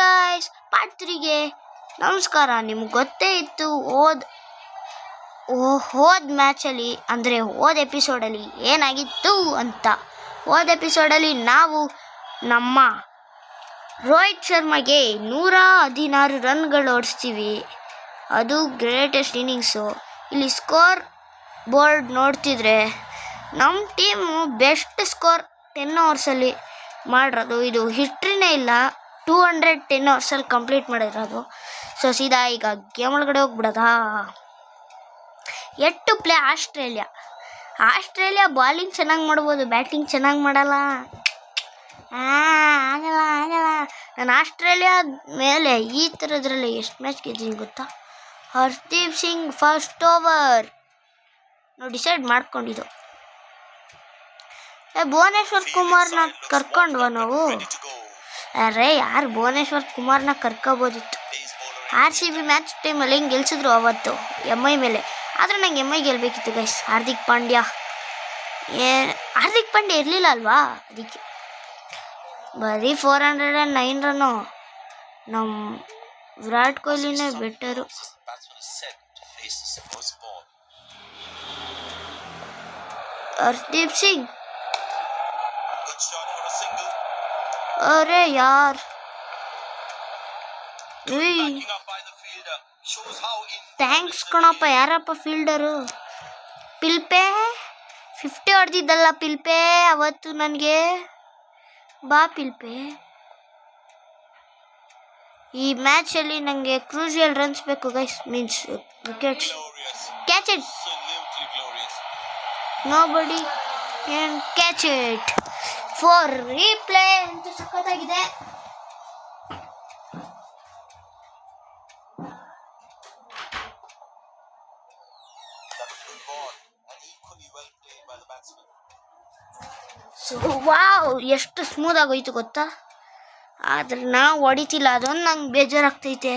Guys, part 3ಗೆ ನಮಸ್ಕಾರ. ನಿಮ್ಗೆ ಗೊತ್ತೇ ಇತ್ತು ಹೋದ ಮ್ಯಾಚಲ್ಲಿ ಅಂದರೆ ಹೋದ ಎಪಿಸೋಡಲ್ಲಿ ಏನಾಗಿತ್ತು ಅಂತ. ಹೋದ ಎಪಿಸೋಡಲ್ಲಿ ನಾವು ನಮ್ಮ ರೋಹಿತ್ ಶರ್ಮಗೆ 116 ರನ್ಗಳು ಓಡಿಸ್ತೀವಿ. ಅದು ಗ್ರೇಟೆಸ್ಟ್ ಇನ್ನಿಂಗ್ಸು. ಇಲ್ಲಿ ಸ್ಕೋರ್ ಬೋರ್ಡ್ ನೋಡ್ತಿದ್ರೆ ನಮ್ಮ ಟೀಮು ಬೆಸ್ಟ್ ಸ್ಕೋರ್ 10 ಓವರ್ಸಲ್ಲಿ ಮಾಡಿರೋದು. ಇದು ಹಿಸ್ಟ್ರಿನೇ ಇಲ್ಲ, 210 ಓವರ್ಸಲ್ಲಿ ಕಂಪ್ಲೀಟ್ ಮಾಡಿರೋದು. ಸೊ ಸೀದಾ ಈಗ ಗೇಮ್ ಒಳಗಡೆ ಹೋಗ್ಬಿಡೋದಾ. ಟು ಪ್ಲೇ ಆಸ್ಟ್ರೇಲಿಯಾ ಬಾಲಿಂಗ್ ಚೆನ್ನಾಗಿ ಮಾಡ್ಬೋದು, ಬ್ಯಾಟಿಂಗ್ ಚೆನ್ನಾಗಿ ಮಾಡಲ್ಲ. ಆಗಲ್ಲ. ನಾನು ಆಸ್ಟ್ರೇಲಿಯಾ ಮೇಲೆ ಈ ಥರದ್ರಲ್ಲಿ ಎಷ್ಟು ಮ್ಯಾಚ್ ಗೆದ್ದೀನಿ ಗೊತ್ತಾ? ಹರ್ದೀಪ್ ಸಿಂಗ್ ಫಸ್ಟ್ ಓವರ್ ನಾವು ಡಿಸೈಡ್ ಮಾಡ್ಕೊಂಡಿದ್ದು. ಭುವನೇಶ್ವರ್ ಕುಮಾರ್ನ ಕರ್ಕೊಂಡ್ವ ನಾವು. ಅರೆ ಯಾರು ಭುವನೇಶ್ವರ್ ಕುಮಾರ್ನ ಕರ್ಕೋಬೋದಿತ್ತು. RCB ಮ್ಯಾಚ್ ಟೈಮಲ್ಲಿ ಹಿಂಗೆ ಗೆಲ್ಸಿದ್ರು ಅವತ್ತು MI ಮೇಲೆ. ಆದರೆ ನಂಗೆ MI ಗೆಲ್ಲಬೇಕಿತ್ತು ಗೈಸ್. ಹಾರ್ದಿಕ್ ಪಾಂಡ್ಯ ಇರಲಿಲ್ಲ ಅಲ್ವಾ, ಅದಕ್ಕೆ ಬರೀ 409 ರನ್ನು. ನಮ್ಮ ವಿರಾಟ್ ಕೊಹ್ಲಿನೇ ಬೆಟರು. ಹರ್ದೀಪ್ ಸಿಂಗ್, ಅರೆ ಯಾರ್, ಥ್ಯಾಂಕ್ಸ್ ಕಣಪ್ಪ. ಯಾರಪ್ಪ ಫೀಲ್ಡರು? ಪಿಲ್ಪೆ 50 ಹೊಡೆದಿದ್ದಲ್ಲ ಪಿಲ್ಪೆ ಅವತ್ತು ನನಗೆ. ಬಾ ಪಿಲ್ಪೆ, ಈ ಮ್ಯಾಚಲ್ಲಿ ನನಗೆ ಕ್ರೂಷಿಯಲ್ ರನ್ಸ್ ಬೇಕು guys, means wickets. Catch it, nobody can catch it for replay ಅಂತ ಸಖತ್ತಾಗಿದೆ. ಸೊ ವಾವ್, ಎಷ್ಟು ಸ್ಮೂತ್ ಆಗೋಯ್ತು ಗೊತ್ತಾ. ಆದ್ರೆ ನಾವು ಹೊಡಿತಿಲ್ಲ, ಅದೊಂದು ನಂಗೆ ಬೇಜಾರಾಗ್ತೈತೆ.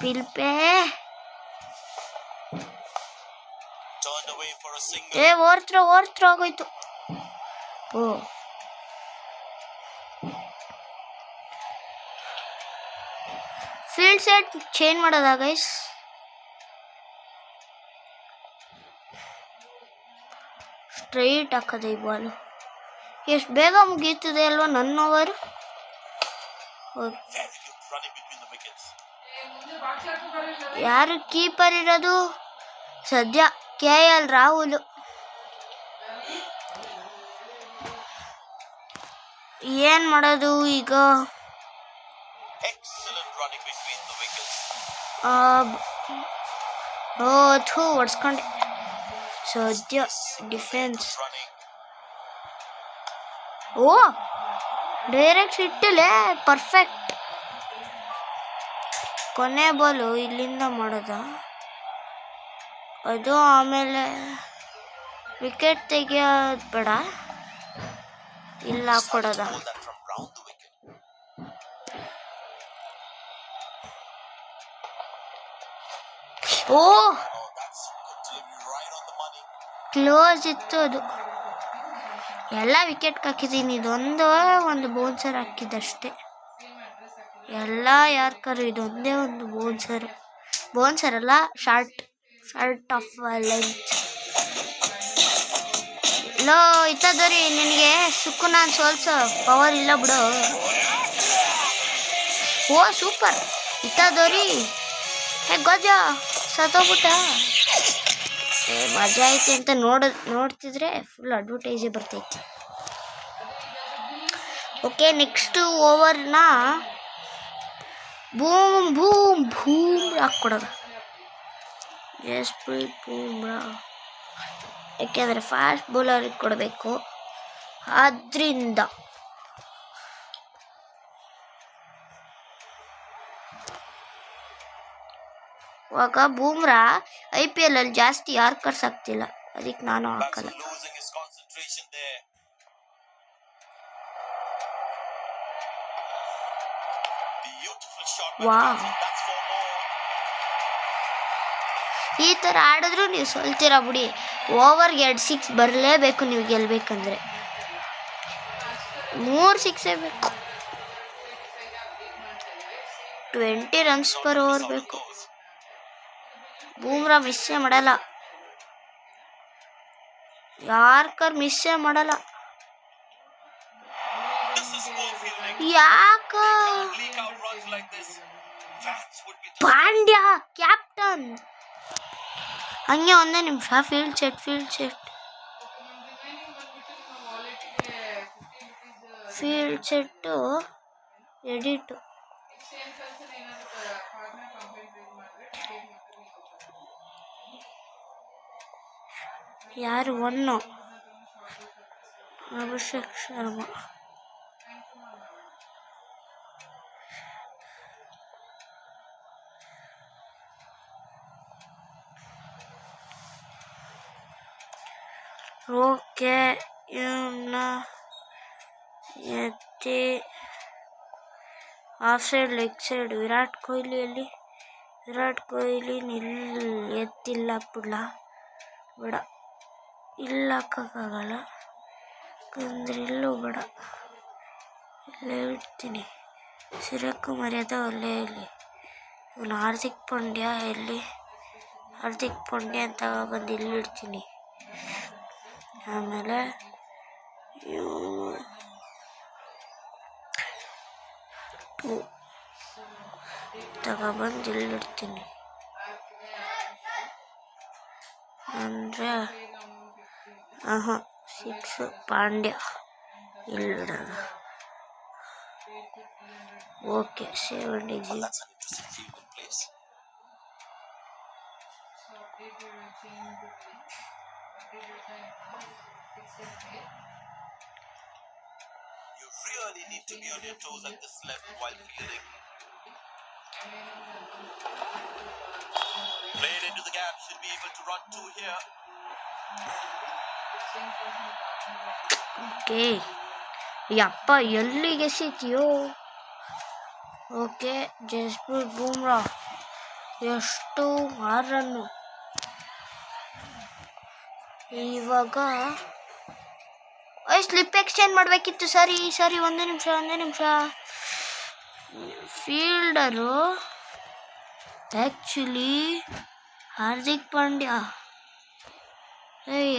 ಪಿಲ್ಪೆ ಓವರ್ ಆಗೋಯ್ತು. ಫೀಲ್ಡ್ ಸೆಟ್ ಚೇಂಜ್ ಮಾಡೋದಾ ಗೈಸ್? ಸ್ಟ್ರೈಟ್ ಹಾಕೋದು ಈ ಬಾಲು. ಎಷ್ಟು ಬೇಗ ಮುಗೀತದೆ ಅಲ್ವಾ ನನ್ನ ಓವರು. ಯಾರು ಕೀಪರ್ ಇರೋದು ಸದ್ಯ? KL ರಾಹುಲ್. ಏನ್ ಮಾಡೋದು ಈಗ? ಹೊಡ್ಸ್ಕೊಂಡೆ. ಸದ್ಯ ಡಿಫೆನ್ಸ್. Direct ಹಿಟ್ಟಲೆ perfect. ಕೊನೆ ಬಾಲು ಇಲ್ಲಿಂದ ಮಾಡೋದ ಅದು. ಆಮೇಲೆ ವಿಕೆಟ್ ತೆಗಿಯೋದು ಬೇಡ, ಇಲ್ಲ ಹಾಕ್ಕೊಡೋದ. ಕ್ಲೋಸ್ ಇತ್ತು ಅದು. ಎಲ್ಲ ವಿಕೆಟ್ಗೆ ಹಾಕಿದ್ದೀನಿ, ಒಂದು ಬೌನ್ಸರ್ ಹಾಕಿದ್ದಷ್ಟೇ. ಎಲ್ಲ ಯಾರ್ಕರು ಇದೊಂದೇ ಒಂದು ಬೌನ್ಸರ್ ಅಲ್ಲ, ಶಾರ್ಟ್ ಆಫ್ ಲೆಂತ್. ಲೋ ಇತ್ತದರಿ, ನಿನಗೆ ಸುಕ್ಕು ನಾನು ಸೋಲ್ಸೋ ಪವರ್ ಇಲ್ಲ ಬಿಡು. ಸೂಪರ್ ಇತ್ತದರಿ. ಗಜ ಸತ್ತೋಗ್ಬಿಟ್ಟ. ಮಜಾ ಐತೆ ಅಂತ ನೋಡ್ತಿದ್ರೆ ಫುಲ್ ಅಡ್ವರ್ಟೈಸೇ ಬರ್ತೈತೆ. ಓಕೆ, ನೆಕ್ಸ್ಟ್ ಓವರ್ನ ಬೂಮ್ ಹಾಕ್ಕೊಡೋದು. ಜಸ್ಪ್ರೀತ್ ಬೂಮ್ರಾ, ಯಾಕೆಂದರೆ ಫಾಸ್ಟ್ ಬೌಲರಿಗೆ ಕೊಡಬೇಕು. ಆದ್ದರಿಂದ ಇವಾಗ ಬೂಮ್ರಾ IPL ಅಲ್ಲಿ ಜಾಸ್ತಿ ಯಾರ್ಕರ್ಸ್ ಆಗ್ತಿಲ್ಲ, ಅದಕ್ಕೆ ನಾನು ಹಾಕಲ್ಲ. ಈ ಥರ ಆಡಿದ್ರು ನೀವು ಸೋಲ್ತೀರಾ ಬಿಡಿ. ಓವರ್ಗೆ 2 6 ಬರಲೇಬೇಕು ನೀವು ಗೆಲ್ಲಬೇಕಂದ್ರೆ. 3 ಸಿಕ್ಸೇ ಬೇಕು. 20 ರನ್ಸ್ ಪರ್ ಓವರ್ ಬೇಕು. ಬೂಮ್ರಾ ಮಿಸ್ಸೇ ಮಾಡಲ್ಲ, ಯಾರ್ಕರ್ ಮಿಸ್ಸೇ ಮಾಡಲ್ಲ. ಯಾಕ ಪಾಂಡ್ಯ ಕ್ಯಾಪ್ಟನ್ ಹಂಗೆ ಒಂದೇ ನಿಮಿಷ. Field set edit. ಯಾರು ಒನ್ನು? ಅಭಿಷೇಕ್ ಶರ್ಮಾ. ಓಕೆ, ಇವನ್ನ ಎತ್ತಿ off side leg side. Virat Kohli ಎತ್ತಿಲ್ಲ ಬಿಡ್ಲ, ಬೇಡ, ಇಲ್ಲ ಹಾಕೋಕ್ಕಾಗಲ್ಲ ಯಾಕಂದ್ರೆ ಇಲ್ಲೂ ಬೇಡ, ಇಲ್ಲೇ ಇಡ್ತೀನಿ. ಸಿರಕ್ಕೂ ಮರ್ಯಾದೆ ಒಳ್ಳೆ ಇಲ್ಲಿ. ಇವನು ಹಾರ್ದಿಕ್ ಪಾಂಡ್ಯ ಎಲ್ಲಿ? ಹಾರ್ದಿಕ್ ಪಾಂಡ್ಯ ಅಂತ ಬಂದು ಇಲ್ಲಿ ಇಡ್ತೀನಿ. ಆಮೇಲೆ ತಗೊಬಂದು ಇಲ್ಲಿಡ್ತೀನಿ. ಅಂದರೆ 6 Pandya ಇಲ್ಲಿಡೋಣ. Okay, 70. You really need to be on your toes at this level while fielding. Played into the gap, should be able to run 2 here. Okay, ಯಪ್ಪ ಎಲ್ಲಿಗೆ ಸಿಗ್ತೀಯೋ. ಓಕೆ, ಜಸ್ಪ್ರೀತ್ ಬೂಮ್ರಾ ಎಷ್ಟು 6 ರನ್ನು. ಇವಾಗ ಸ್ಲಿಪ್ ಎಕ್ಸ್ಚೇಂಜ್ ಮಾಡಬೇಕಿತ್ತು. ಸರಿ, ಒಂದೇ ನಿಮಿಷ. Fielder actually Hardik Pandya.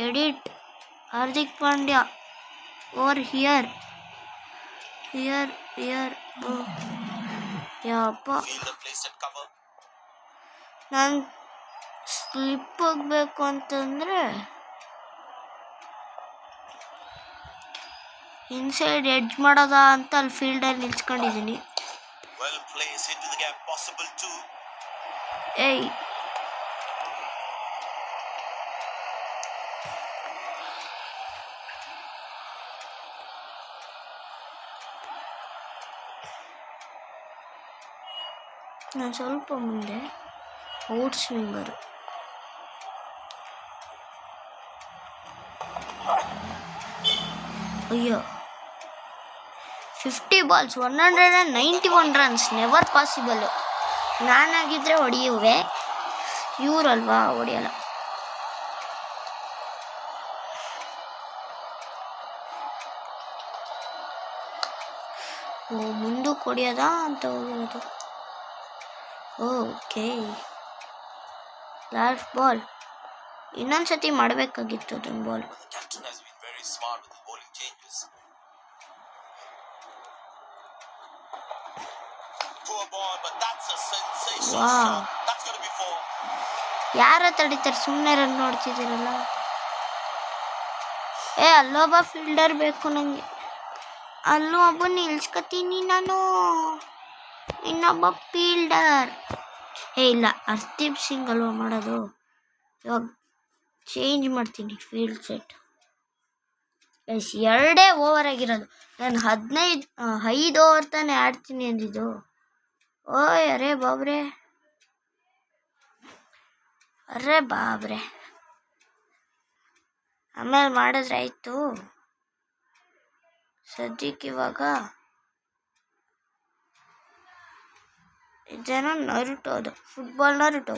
Edit Hardik Pandya over here. ಯಪ್ಪ, ನಾನು ಸ್ಲಿಪ್ ಹೋಗ್ಬೇಕು ಅಂತಂದರೆ ಇನ್ಸೈಡ್ ಎಡ್ಜ್ ಮಾಡೋದ ಅಂತ ಅಲ್ಲಿ ಫೀಲ್ಡಲ್ಲಿ ನಿಲ್ಸ್ಕೊಂಡಿದ್ದೀನಿ. ಏಯ್, ನಾನು ಸ್ವಲ್ಪ ಮುಂದೆ ಔಟ್ ಸ್ವಿಂಗರು. ಅಯ್ಯೋ, 50 balls 191 runs, ನೆವರ್ ಪಾಸಿಬಲ್. ನಾನಾಗಿದ್ದರೆ ಹೊಡೆಯುವೆ, ಇವರಲ್ವಾ ಹೊಡೆಯಲ್ಲ. ಮುಂದಕ್ಕೆ ಹೊಡೆಯೋದಾ ಅಂತ ಹೋಗಿರೋದು. Okay, last ball. ಇನ್ನೊಂದ್ಸತಿ ಮಾಡಬೇಕಾಗಿತ್ತು ಅದೊಂದು ಬಾಲ್. ಯಾರ ತಡಿತಾರೆ, ಸುಮ್ಮನೆ ರನ್ ನೋಡ್ತಿದ್ದೀರಲ್ಲ. ಅಲ್ಲೊಬ್ಬ ಫೀಲ್ಡರ್ ಬೇಕು ನನಗೆ. ಅಲ್ಲೂ ಒಬ್ಬ ನಿಲ್ಸ್ಕೊತೀನಿ ನಾನು, ಇನ್ನೊಬ್ಬ ಫೀಲ್ಡರ್. ಇಲ್ಲ, ಹರ್ದೀಪ್ ಸಿಂಗ್ ಅಲ್ವಾ ಮಾಡೋದು. ಇವಾಗ ಚೇಂಜ್ ಮಾಡ್ತೀನಿ ಫೀಲ್ಡ್ ಸೆಟ್. 2 ಓವರ್ ಆಗಿರೋದು. ನಾನು 5 ಓವರ್ ತಾನೇ ಆಡ್ತೀನಿ ಅಂದಿದ್ದು. ಅರೆ ಬಾಬ್ರೆ, ಆಮೇಲೆ ಮಾಡಿದ್ರೆ ಆಯಿತು. ಸದ್ಯಕ್ಕೆ ಇವಾಗ ಇದೇನೋ ನರುಟೋ, ಅದು ಫುಟ್ಬಾಲ್ ನರುಟೋ.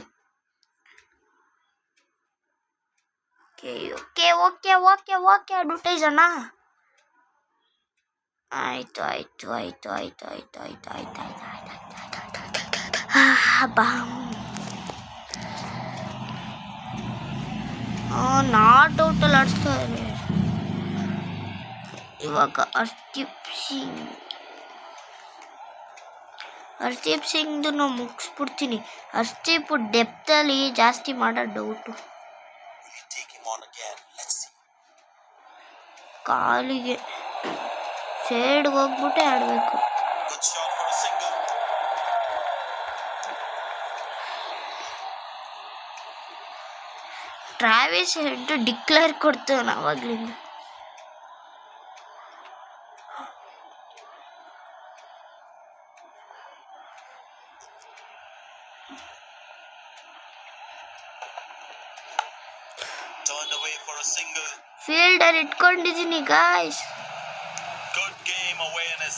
ಓಕೆ ಅಡ್ವರ್ಟೈಸ್ ಅಣ್ಣ. ಆಯ್ತು ಆಯ್ತು ಆಯ್ತು ಆಯ್ತು ಆಯ್ತು ಆಯ್ತು ಆಯ್ತು ಆಯ್ತು ಆಯ್ತು ಬಾಮ್ ನಾಟ್ ಔಟಲ್ಲಿ ಆಡಿಸ್ತಾರೆ ಇವಾಗ ಹರ್ದೀಪ್ ಸಿಂಗ್ದು ನಾವು ಮುಗಿಸ್ಬಿಡ್ತೀನಿ. ಹರ್ದೀಪ್ ಡೆಪ್ತಲ್ಲಿ ಜಾಸ್ತಿ ಮಾಡೋ ಡೌಟು. ಕಾಲಿಗೆ ಸೈಡ್ಗೆ ಹೋಗ್ಬಿಟ್ಟೆ ಆಡಬೇಕು. ಟ್ರಾವಿಸ್ ಹೆಡ್ ಡಿಕ್ಲೇರ್ ಕೊಡ್ತೇವೆ ನಾವಾಗ್ಲಿಂದ. ಫೀಲ್ಡರ್ ಇಟ್ಕೊಂಡಿದ್ದೀನಿ guys. Good game awareness.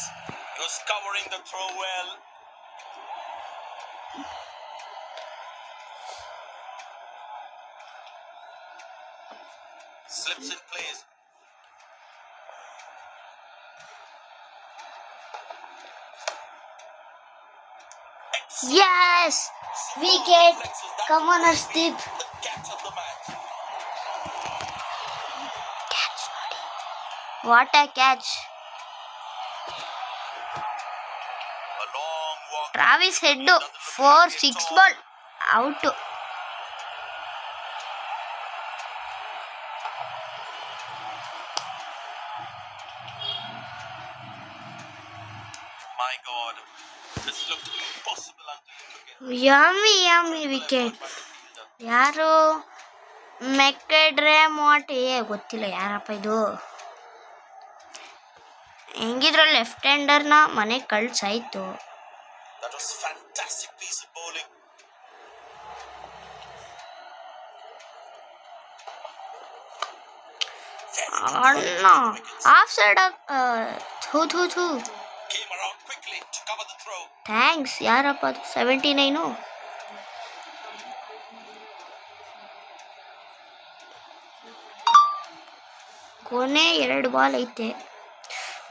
He was covering the throw well. Slips in place. Yes! Wicket! Come on, Arshdeep. The catch of the match. What a catch! A long walk. Travis head 4-6 ball out. My God, this looked impossible until he took it. Yummy wicket. ಯಾರು ಮೆಕ್ಕೆಡ್ರೆ ಮೋಟಿ ಗೊತ್ತಿಲ್ಲ ಯಾರಪ್ಪ ಇದು. ಹೆಂಗಿದ್ರು left ಹ್ಯಾಂಡರ್ನ ಮನೆಗೆ ಕಳ್ಸಾಯ್ತು. That was a fantastic piece of bowling. ಅಣ್ಣ of side ಥೂ Came around quickly to cover the throw. Thanks. ಯಾರಪ್ಪ ಅದು 79? ಕೊನೆ 2 ಬಾಲ್ ಐತೆ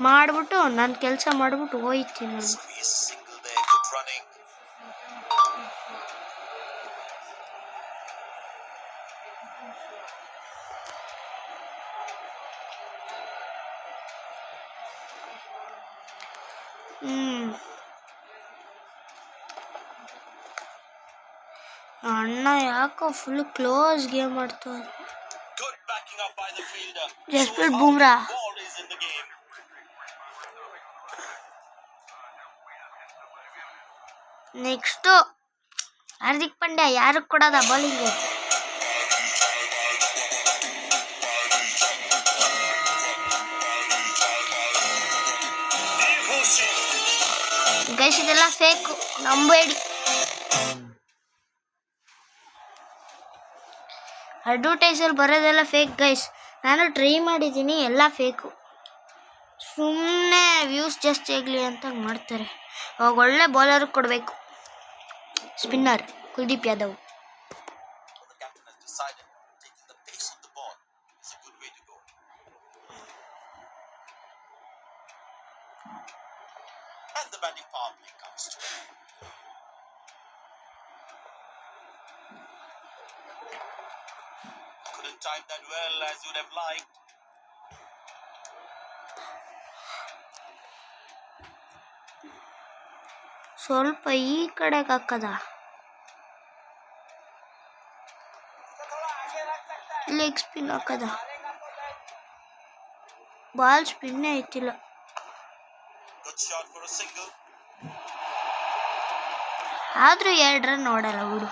ಮಾಡಿಬಿಟ್ಟು ನನ್ನ ಕೆಲಸ ಮಾಡಿಬಿಟ್ಟು ಹೋಯ್ತೀನಿ ನಾನು. Squeeze a single there. Good running. ಅಣ್ಣ ಯಾಕೋ ಫುಲ್ ಕ್ಲೋಸ್ ಗೇಮ್ ಆಡ್ತಾರೆ. Good backing up by the fielder. Jasprit Bumrah. Ball is in the game. Next Hardik Pandya. ಯಾರು ಕೊಡೋದ ಬೌಲಿಂಗು? ಗೈಸ್ ಇದೆಲ್ಲ ಫೇಕು, ನಂಬೇಡಿ. ಅಡ್ವರ್ಟೈಸಲ್ಲಿ ಬರೋದೆಲ್ಲ ಫೇಕ್ ಗೈಸ್. ನಾನು ಟ್ರೈ ಮಾಡಿದ್ದೀನಿ, ಎಲ್ಲ ಫೇಕು. ಸುಮ್ಮನೆ ವ್ಯೂಸ್ ಜಾಸ್ತಿ ಆಗಲಿ ಅಂತ ಮಾಡ್ತಾರೆ. ಅವಾಗ ಒಳ್ಳೆ ಬೌಲರ್ ಕೊಡಬೇಕು. Spinner Kuldeep Yadav. The captain has decided taking the pace of the ball is a good way to go. And the batting power play comes to it. Couldn't time that well as you'd have liked. ಸ್ವಲ್ಪ ಈ ಕಡೆಗೆ ಹಾಕದ. Leg spin ಹಾಕದ. Ball ಸ್ಪಿನ್ನೇ ಐತಿಲ್ಲ. Good shot for a single. ಆದರೂ 2 run ನೋಡಲ್ಲ ಬಿಡು.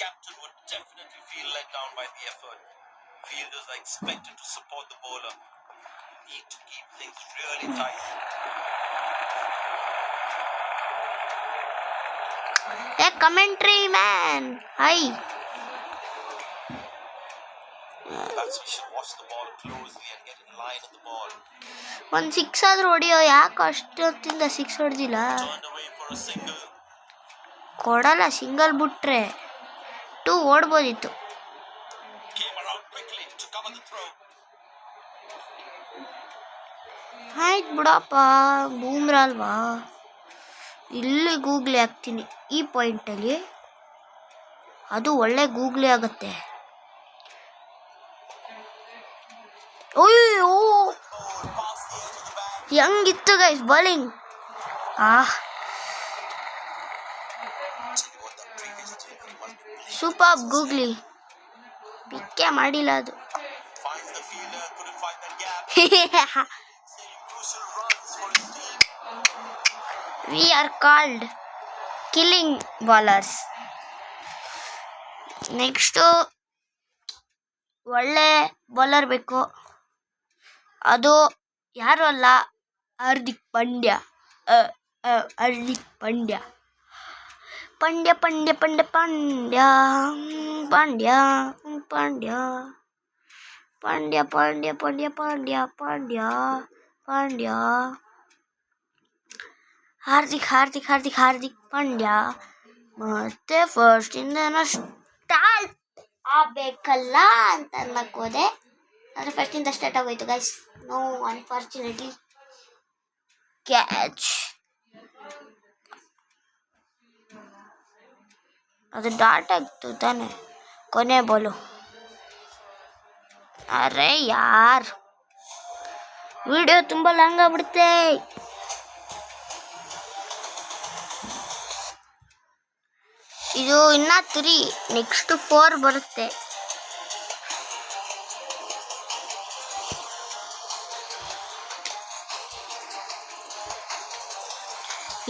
Captain would definitely feel let down by the effort. Fielders are expected to support the bowler. Need to keep things really tight. ಏ commentary man high. Batsmen should watch the ball closely and get in line at the ball. ಒಂದು 6 ಆದರೂ ಹೊಡಿಯೋ. ಯಾಕೆ ಅಷ್ಟೊತ್ತಿಂದ 6 ಹೊಡೆದಿಲ್ಲ? Turned away for a single. ಕೊಡಲ್ಲ, single ಬಿಟ್ರೆ 2 ಓಡ್ಬೋದಿತ್ತು. Came around quickly to cover the throw. ಆಯ್ತು ಬಿಡಪ್ಪ, ಬೂಮ್ರಾ ಅಲ್ವಾ. ಇಲ್ಲಿ ಗೂಗ್ಲಿ ಹಾಕ್ತೀನಿ ಈ ಪಾಯಿಂಟಲ್ಲಿ, ಅದು ಒಳ್ಳೆ ಗೂಗ್ಲಿ ಆಗುತ್ತೆ. ಅಯ್ಯೋ, ಹೆಂಗಿತ್ತು ಗೈಸ್ ಬೌಲಿಂಗ್. ಸೂಪರ್ ಗೂಗ್ಲಿ, ಪಿಕ್ಕೆ ಮಾಡಿಲ್ಲ ಅದು. Finds the fielder, couldn't find that gap. Saving crucial runs for his team. We are called killing bowlers. Next ಒಳ್ಳೆ ಬೌಲರ್ ಬೇಕು. ಅದು ಯಾರು ಅಲ್ಲ, ಹಾರ್ದಿಕ್ ಪಾಂಡ್ಯ. ಹಾರ್ದಿಕ್ ಪಾಂಡ್ಯ ಪಾಂಡ್ಯ ಪಾಂಡ್ಯ ಪಾಂಡ್ಯ ಪಾಂಡ್ಯ ಪಾಂಡ್ಯ ಪಾಂಡ್ಯ ಪಾಂಡ್ಯ ಪಾಂಡ್ಯ ಪಾಂಡ್ಯ ಪಾಂಡ್ಯ ಪಾಂಡ್ಯ ಪಾಂಡ್ಯ ಹಾರ್ದಿಕ್ ಹಾರ್ದಿಕ್ ಹಾರ್ದಿಕ್ ಹಾರ್ದಿಕ್ ಪಾಂಡ್ಯ. ಮತ್ತೆ ಫಸ್ಟ್ ಇಂದ ಸ್ಟಾರ್ಟ್ ಆಗಬೇಕಲ್ಲ ಅಂತ ಅನ್ನಕ್ಕೆ ಹೋದೆ, ಆದರೆ ಫಸ್ಟಿಂದ ಸ್ಟಾರ್ಟ್ ಆಗೋಯ್ತು ಗೈಸ್. No, unfortunately catch. ಅದು ಡಾಟ್ ಆಗ್ತು ತಾನೆ, ಕೊನೆ ಬಾಲು. ಅರೆ ಯಾರ್, ವಿಡಿಯೋ ತುಂಬ ಲಾಂಗ್ ಆಗ್ಬಿಡುತ್ತೆ. ಇದು ಇನ್ನ 3, ನೆಕ್ಸ್ಟ್ 4 ಬರುತ್ತೆ.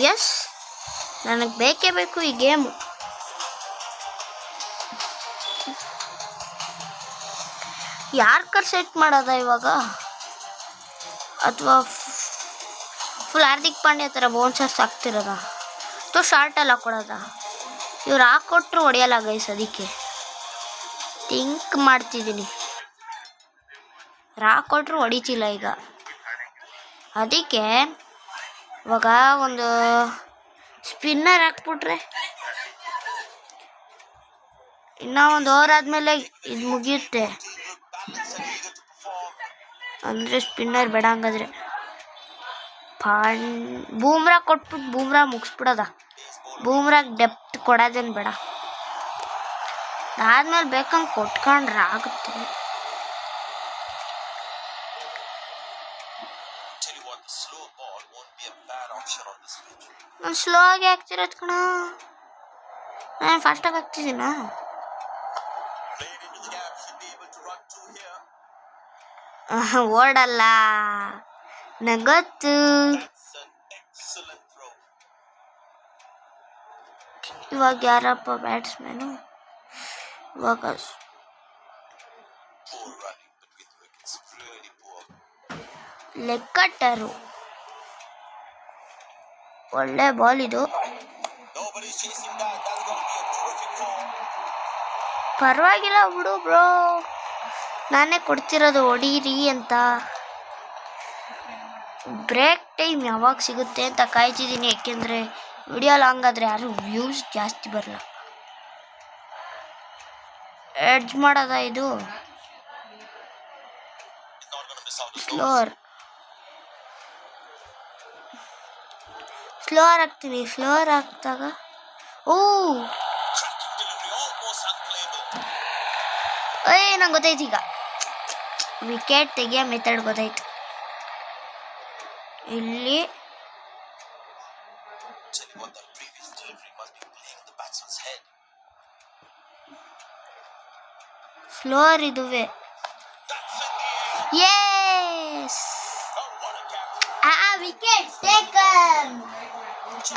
ಎಸ್, ನನಗೆ ಬೇಕೇ ಬೇಕು ಈ ಗೇಮು. ಯಾರ್ಕರ್ ಸೆಟ್ ಮಾಡೋದ ಇವಾಗ, ಅಥವಾ ಫುಲ್ ಹಾರ್ದಿಕ್ ಪಾಂಡ್ಯ ಥರ ಬೌನ್ಸರ್ಸ್ ಆಗ್ತಿರೋದ, ಅಥವಾ ಶಾರ್ಟಲ್ಲಿ ಹಾಕೊಡೋದ? ಇವ್ರು ಹಾಕೊಟ್ರು ಹೊಡೆಯಲ್ಲ ಗೈಸ್, ಅದಕ್ಕೆ ಥಿಂಕ್ ಮಾಡ್ತಿದ್ದೀನಿ. ಹಾಕೊಟ್ರು ಹೊಡಿತಿಲ್ಲ ಈಗ, ಅದಕ್ಕೆ ಇವಾಗ ಒಂದು ಸ್ಪಿನ್ನರ್ ಹಾಕ್ಬಿಟ್ರೆ ಇನ್ನೂ ಒಂದು ಓವರ್ ಆದಮೇಲೆ ಇದು ಮುಗಿಯುತ್ತೆ. ಅಂದರೆ ಸ್ಪಿನ್ನರ್ ಬೇಡ ಹಂಗಾದ್ರೆ. ಬೂಮ್ರಾ ಕೊಟ್ಬಿಟ್ಟು ಬೂಮ್ರಾ ಮುಗಿಸ್ಬಿಡೋದ, ಬೂಮ್ರಾಗೆ ಡೆಪ್ತ್ ಕೊಡೋದೇನು ಬೇಡ. ಅದಾದ್ಮೇಲೆ ಬೇಕಂಗೆ ಕೊಟ್ಕೊಂಡ್ರೆ ಆಗುತ್ತೆ. ನಾನು ಸ್ಲೋ ಆಗಿ ಹಾಕ್ತಿರೋದು ಕಣ, ನಾನು ಫಾಸ್ಟಾಗಿ ಹಾಕ್ತಿದ್ದೀನ. ಓಡಲ್ಲ, ನಂಗೊತ್ತು. ಇವಾಗ ಯಾರಪ್ಪ ಬ್ಯಾಟ್ಸ್ಮನ್ನು? ಇವಾಗ ಲೆಕ್ಕಟ್ಟರು. ಒಳ್ಳೆ ಬಾಲ್ ಇದು, ಪರವಾಗಿಲ್ಲ ಬಿಡು ಬ್ರೋ. ನಾನೇ ಕೊಡ್ತಿರೋದು ಹೊಡೀರಿ ಅಂತ. ಬ್ರೇಕ್ ಟೈಮ್ ಯಾವಾಗ ಸಿಗುತ್ತೆ ಅಂತ ಕಾಯ್ತಿದ್ದೀನಿ, ಯಾಕೆಂದರೆ ವಿಡಿಯೋ ಲಾಂಗ್ ಆದರೆ ಯಾರು ವ್ಯೂಸ್ ಜಾಸ್ತಿ ಬರಲ್ಲ. ಎಡ್ಜ್ ಮಾಡೋದ ಇದು, ಸ್ಲೋರ್ ಹಾಕ್ತೀನಿ. ಸ್ಲೋರ್ ಹಾಕಿದಾಗ ನಂಗೆ ಗೊತ್ತಾಯ್ತು ಈಗ, ವಿಕೆಟ್ ತೆಗಿಯೋ ಮೆಥಡ್ ಗೊತ್ತಾಯ್ತು. ಇಲ್ಲಿ ಸ್ಲೋರ್ ಇದುವೆ. Yes, wicket taken.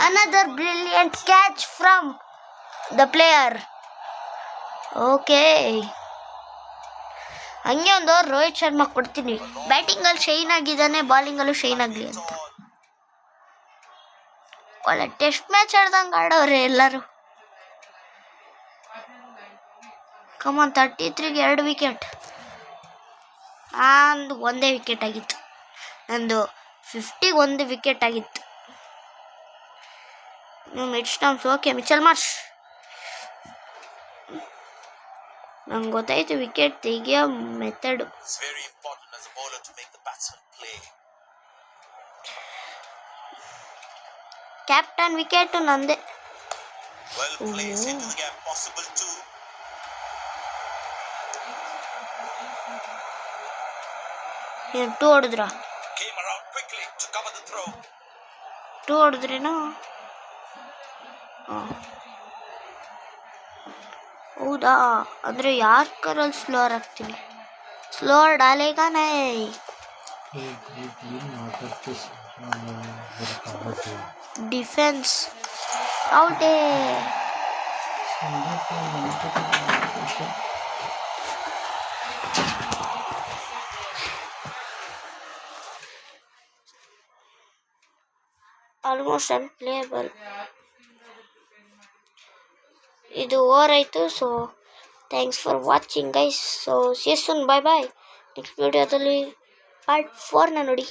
Another brilliant catch from the player. Okay, ಹಂಗೆ ಒಂದು ರೋಹಿತ್ ಶರ್ಮಾ ಕೊಡ್ತೀನಿ. ಬ್ಯಾಟಿಂಗಲ್ಲಿ ಶೈನ್ ಆಗಿದ್ದಾನೆ, ಬಾಲಿಂಗಲ್ಲೂ ಶೈನ್ ಆಗಲಿ ಅಂತ. ಒಳ್ಳೆ ಟೆಸ್ಟ್ ಮ್ಯಾಚ್ ಆಡ್ದಂಗೆ ಆಡೋರೆ ಎಲ್ಲರೂ. ಕಮಾನ್, 33ಗೆ 2 ವಿಕೆಟ್. ನಂದು ಒಂದೇ ವಿಕೆಟ್ ಆಗಿತ್ತು. ನಂದು 50ಗೆ 1 ವಿಕೆಟ್ ಆಗಿತ್ತು. ನೀವು mid stumps okay Mitchell Marsh. ನಂಗೆ ಗೊತ್ತಾಯ್ತು ವಿಕೆಟ್ ತೆಗಿಯೋ method. It's very important as a bowler to make the batsman play. Captain wicket ನಂದೆ. Well placed into the gap, possible too. ಏನು 2 ಹೊಡೆದ್ರ? Came around quickly to cover the throw. 2 ಹೊಡೆದ್ರೇನೋ? ಹೌದಾ, ಅಂದರೆ ಯಾರ್ಕರಲ್ಲಿ ಸ್ಲೋರ್ ಆಗ್ತೀನಿ. ಸ್ಲೋರ್ ಡಾಲೇಗ ನೈ ಡಿಫೆನ್ಸ್ ಔಟೇ. ಆಲ್ಮೋಸ್ಟ್ ಅನ್ಪ್ಲೇಯಬಲ್. ಇದು over ಆಯಿತು. So thanks for watching guys. So see you soon, bye bye. Next ವಿಡಿಯೋದಲ್ಲಿ ಪಾರ್ಟ್ 4ನ ನೋಡಿ.